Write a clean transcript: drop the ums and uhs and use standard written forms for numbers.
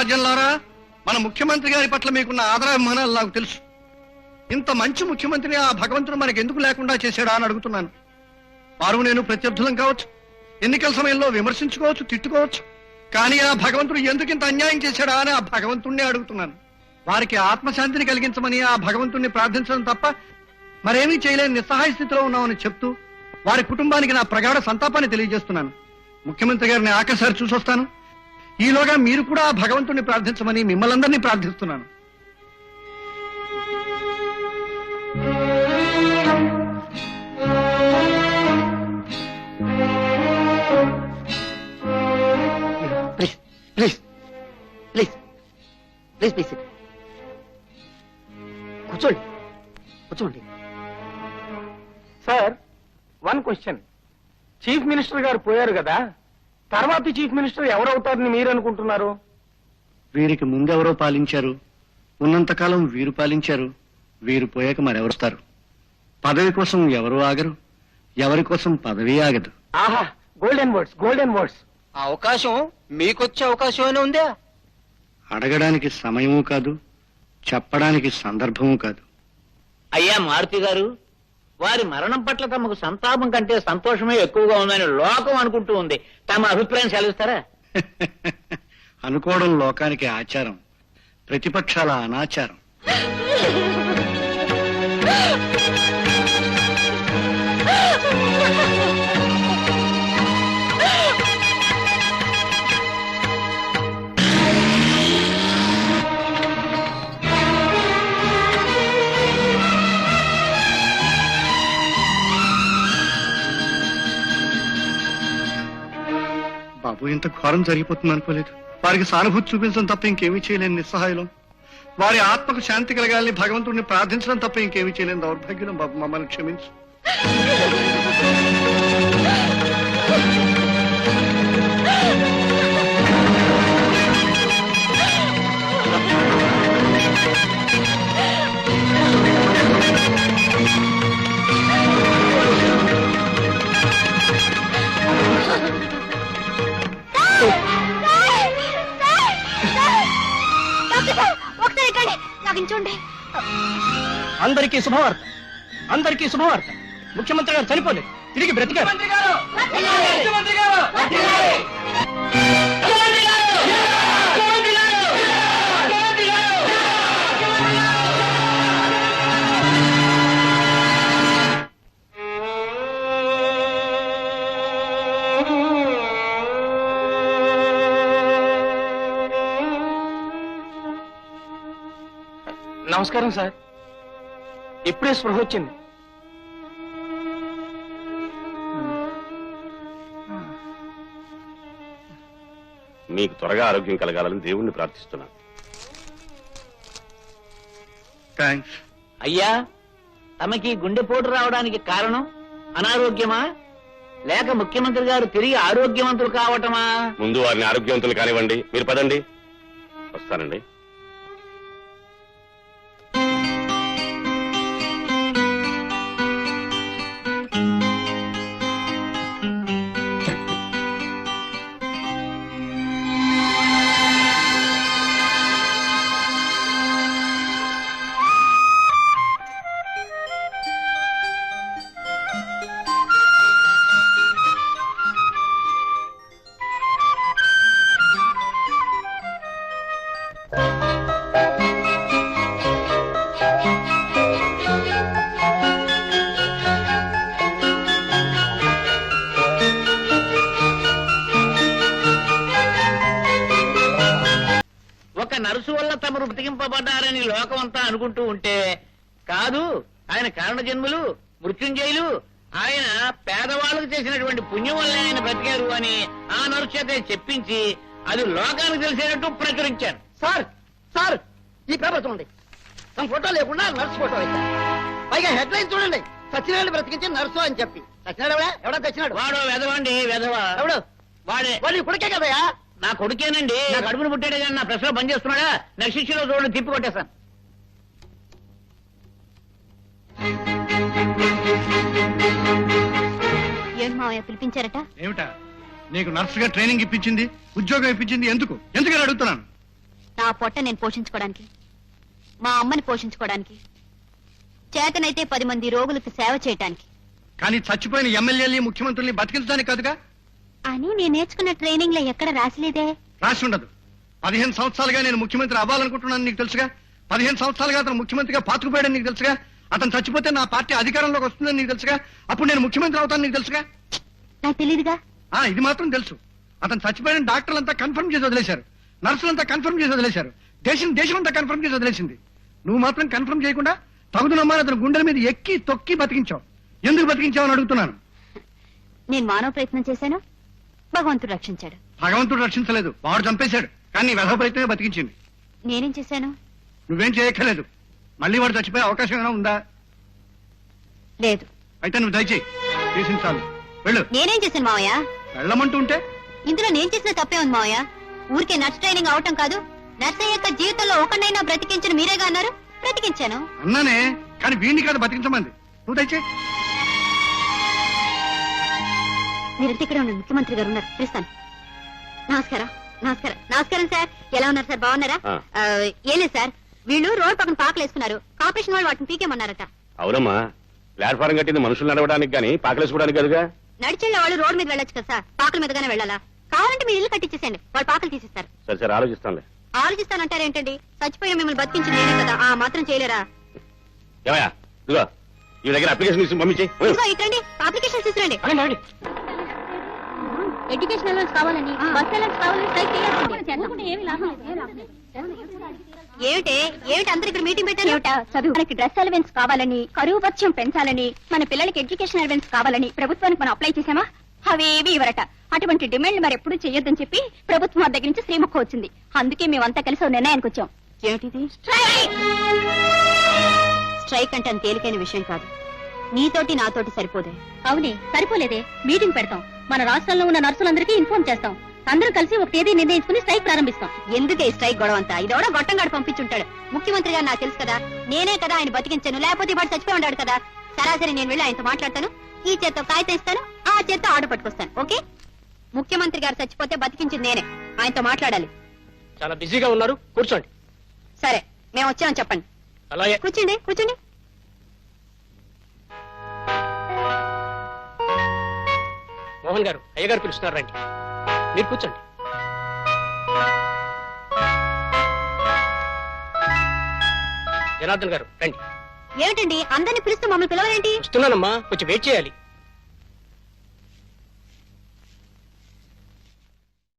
మహాజనులారా, మన ముఖ్యమంత్రి గారి పట్ల మీకున్న ఆదరాభిమానాలు నాకు తెలుసు. ఇంత మంచి ముఖ్యమంత్రిని ఆ భగవంతుడు మనకు ఎందుకు లేకుండా చేశాడా అని అడుగుతున్నాను. వారు నేను ప్రత్యర్థులం కావచ్చు, ఎన్నికల సమయంలో విమర్శించుకోవచ్చు, తిట్టుకోవచ్చు, కానీ ఆ భగవంతుడు ఎందుకు ఇంత అన్యాయం చేశాడా అని ఆ భగవంతుడిని అడుగుతున్నాను. వారికి ఆత్మశాంతిని కలిగించమని ఆ భగవంతుడిని ప్రార్థించడం తప్ప మరేమీ చేయలేని నిస్సహాయ స్థితిలో ఉన్నామని చెప్తూ వారి కుటుంబానికి నా ప్రగాఢ సంతాపాన్ని తెలియజేస్తున్నాను. ముఖ్యమంత్రి గారిని ఆఖరిసారి చూసొస్తాను. ఈలోగా మీరు కూడా ఆ భగవంతుడిని ప్రార్థించమని మిమ్మల్ందరినీ ప్రార్థిస్తున్నాను. ప్లీజ్ ప్లీజ్ ప్లీజ్ ప్లీజ్ కూర్చోండి కూర్చోండి. Sir, one question. Chief minister గారు పోయారు కదా, తర్వాత చీఫ్ మినిస్టర్ ఎవరవుతారని మీరు అనుకుంటున్నారు? వీరికి ముందెవరో పాలించారు, ఉన్నంతకాలం వీరు పాలించారు, వీరు పోయాక మరెవరుస్తారు? పదవి కోసం ఎవరు ఆగరు, ఎవరి కోసం పదవి ఆగదు. ఆహా, గోల్డెన్ వర్డ్స్, గోల్డెన్ వర్డ్స్. ఆ అవకాశం మీకొచ్చే అవకాశం ఉందా? అడగడానికి సమయము కాదు, చెప్పడానికి సందర్భము కాదు. అయ్యా మారుతి గారు, వారి మరణం పట్ల తమకు సంతాపం కంటే సంతోషమే ఎక్కువగా ఉందని లోకం అనుకుంటూ ఉంది. తమ అభిప్రాయం సెలవిస్తారా? అనుకోవడం లోకానికి ఆచారం, ప్రతిపక్షాల అనాచారం. బాబు, ఇంత ఘోరం జరిగిపోతుంది అనుకోలేదు. వారికి సానుభూతి చూపించడం తప్ప ఇంకేమీ చేయలేని నిస్సహాయం, వారి ఆత్మకు శాంతి కలగాలని భగవంతుడిని ప్రార్థించడం తప్ప ఇంకేమీ చేయలేని దౌర్భాగ్యం. బాబు, మమ్మల్ని క్షమించు. అందరికీ శుభవార్త, అందరికీ శుభవార్త. ముఖ్యమంత్రి గారు చనిపోలేదు, తిరిగి బ్రతికారు. నమస్కారం సార్, ఇప్పుడే స్పృహ వచ్చింది. మీకు త్వరగా ఆరోగ్యం కలగాలని దేవుణ్ణి ప్రార్థిస్తున్నాను. థ్యాంక్స్. అయ్యా, తమకి గుండెపోటు రావడానికి కారణం అనారోగ్యమా లేక ముఖ్యమంత్రి గారు తిరిగి ఆరోగ్యవంతులు కావటమా? ముందు వారిని ఆరోగ్యవంతులు కానివ్వండి, మీరు పదండి. వస్తానండి. నర్సు వల్ల తమరు బ్రతికింపబడ్డారని లోకమంతా అనుకుంటూ ఉంటే కాదు, ఆయన కారణ జన్ములు, మృత్యుంజయులు, ఆయన పేదవాళ్ళకు చేసినటువంటి పుణ్యం వల్లే ఆయన బ్రతికారు అని ఆ నర్సు చేత చెప్పించి అది లోకానికి తెలిసేటట్టు ప్రచురించారు. సార్ సార్, ఈ పేపర్ చూడండి. తమ ఫోటో లేకుండా నర్సు ఫోటో వేశారు. పైగా హెడ్ లైన్ చూడండి, సత్యనారాయణ బ్రతికించి నర్సు అని చెప్పి. సత్యనారాయణ ఎవడా తెచ్చినాడు? వాడు వెధవండి, వెధవ. ఎవడు? వాడే. వాడి కొడుకే కదయా? నా కొడుకేనండి. నా కడుపును పుట్టాడే కానీ నా ప్రెస్ లో బంద్ చేస్తున్నాడా? నెక్స్ట్ ఇష్యూలో చూడండి, తిప్పి కొట్టేశాను. ఏం మావయ్య పిలిపించారట? ఏమిటా? నీకు నర్సుగా ట్రైనింగ్ ఇప్పించింది, ఉద్యోగం ఇప్పించింది ఎందుకు? ఎందుకని అడుగుతున్నాను. నా పొట్ట నేను పోషించుకోవడానికి, మా అమ్మని పోషించుకోవడానికి, చేతనైతే 10 మంది రోగులకు సేవ చేయటానికి కానీ చచ్చిపోయిన ఎమ్మెల్యేని ముఖ్యమంత్రుల్ని బతికించడానికి కాదుగా. అని నేను నేర్చుకున్న ట్రైనింగ్ లో ఎక్కడ రాసలేదే. రాసి ఉండదు. 15 సంవత్సరాలుగా నేను ముఖ్యమంత్రి అవ్వాలనుకుంటున్నాను నీకు తెలుసుగా. 15 సంవత్సరాలుగా అతను ముఖ్యమంత్రిగా పాతుకుపోయాడని నీకు తెలుసుగా. అతను చచ్చిపోతే నా పార్టీ అధికారంలోకి వస్తుందని నీకు తెలుసుగా. అప్పుడు నేను ముఖ్యమంత్రి అవుతాను నీకు తెలుసుగా. నాకు తెలియదుగా. ఇది మాత్రం తెలుసు. అతను చచ్చిపోయిన డాక్టర్లంతా కన్ఫర్మ్ చేసి వదిలేశారు, నర్సులంతా కన్ఫర్మ్ చేసి వదిలేశారు, దేశం అంతా కన్ఫర్మ్ చేసి వదిలేసింది. నువ్వు మాత్రం కన్ఫర్మ్ చేయకుండా తగుదునమ్మా అతను గుండెల మీద ఎక్కి తొక్కి బతికించావు. ఎందుకు బతికించావు అని అడుగుతున్నాను. నేను మానవ ప్రయత్నం చేశాను, భగవంతుడు రక్షించాడు. భగవంతుడు రక్షించలేదు, వాడు చంపేశాడు. కానీ నీ వెధ ప్రయత్నమే బతికించింది. నేనేం చేశాను? నువ్వేం చేయక్కర్లేదు. మళ్ళీ వాడు చచ్చిపోయే అవకాశం ఏమైనా ఉందా? లేదు. అయితే నువ్వు దయచేయి, చేసిన చాలు, వెళ్ళు. నేనేం చేశాను మావయ్య? వెళ్ళమంటూ ఉంటే ఇందులో నేను చేసిన తప్పే ఉంది మావయ్య. ఊరికే నర్స్ ట్రైనింగ్ అవటం కాదు, నర్స్ అయ్యాక జీవితంలో ఒకనైనా బ్రతికించిన మీరేగా అన్నారు, బ్రతికించాను. అన్నానే, కానీ వీడిని కాదు బతికించమంది. నువ్వు దయచేయి. మీరంటే ఇక్కడ ఉన్న ముఖ్యమంత్రి గారు ఉన్నారు, పిలుస్తాను. నమస్కారం. నమస్కారం. నమస్కారం సార్, ఎలా ఉన్నారు సార్? బాగున్నారా? ఏం లేదు సార్, వీళ్ళు రోడ్ పక్కన పాకలు వేసుకున్నారు. కార్పొరేషన్ వాళ్ళు వాటిని పీకేమన్నారట. అవునమ్మా, ప్లాట్ఫారం కట్టింది మనుషులు నడవడానికి కానీ పాకలేసుకోవడానికి కదుగా. నడిచెళ్ళే వాళ్ళు రోడ్ మీద వెళ్ళొచ్చు కదా సార్, పాకల మీదగానే వెళ్ళాలా? కావాలంటే మీరు ఇల్లు కట్టించేసేయండి, వాళ్ళు పాకలు తీసిస్తారు. సరే సరే, ఆలోచిస్తానులే. ఆలోచిస్తానంటారేంటండి? చచ్చిపోయిన మిమ్మల్ని బతికించింది నేనే కదా, ఆ మాత్రం చేయలేరా? ఏమయ్యా, ఇదిగో ఈ దగ్గర అప్లికేషన్ ఇచ్చి పంపించే. ఇదిగో ఇట్రండి, అప్లికేషన్ తీసుకురండి. ఎడ్యుకేషన్ అలవెన్స్ కావాలని, బస్ అలవెన్స్ కావాలని స్ట్రైక్ చేయాల్సిందే. ఏమిటి అందరు ఇక్కడ మీటింగ్ పెట్టారు? చదువు మనకి డ్రెస్ అలవెన్స్ కావాలని, కరువు పక్షం పెంచాలని, మన పిల్లలకి ఎడ్యుకేషన్ అలవెన్స్ కావాలని ప్రభుత్వానికి మనం అప్లై చేసామా? అవేవి ఇవ్వరట. అటువంటి డిమాండ్ మరి ఎప్పుడు చెయ్యొద్దని చెప్పి ప్రభుత్వం మా దగ్గర నుంచి శ్రీముఖం వచ్చింది. అందుకే మేమంతా కలిసి ఓ నిర్ణయానికి వచ్చాం. ఏమిటిది? స్ట్రైక్ అంటే అంత తేలికైన విషయం కాదు. నీతోటి నాతోటి సరిపోదే. అవునే, సరిపోలేదే. మీటింగ్ పెడతాం, మన రాష్ట్రంలో ఉన్న నర్సులందరికీ ఇన్ఫార్మ్ చేస్తాం, అందరూ కలిసి ఒక తేదీ నిర్ణయించుకుని స్ట్రైక్ ప్రారంభిస్తాం. ఎందుకే స్ట్రైక్ గొడవ అంతా? ఇదెవడో గొట్టంగాడు పంపించుంటాడు. ముఖ్యమంత్రి గారు నాకు తెలుసు కదా, నేనే కదా ఆయన బతికించాను, లేకపోతే వాడు చచ్చిపోయి ఉన్నాడు కదా. సరాసరి నేను వెళ్ళి ఆయనతో మాట్లాడతాను, ఈ చేత్తో కాగితం ఇస్తాను, ఆ చేత్తో ఆర్డర్ పట్టుకొస్తాను. ఓకే? ముఖ్యమంత్రి గారు చచ్చిపోతే బతికించింది నేనే, ఆయనతో మాట్లాడాలి. చాలా బిజీగా ఉన్నారు, కూర్చోండి. సరే, మేము వచ్చామని చెప్పండి. అలాగే. కూర్చోండి, కూర్చోండి. మోహన్ గారు, అయ్యగారు పిలుస్తున్నారు, రండి. మీరు కూర్చోండి. జనార్దన్ గారు, రండి. ఏమిటండి అందరిని పిలుస్తూ మమ్మల్ని పిలవలేంటి? వస్తున్నానమ్మా, కొంచెం వెయిట్ చేయాలి.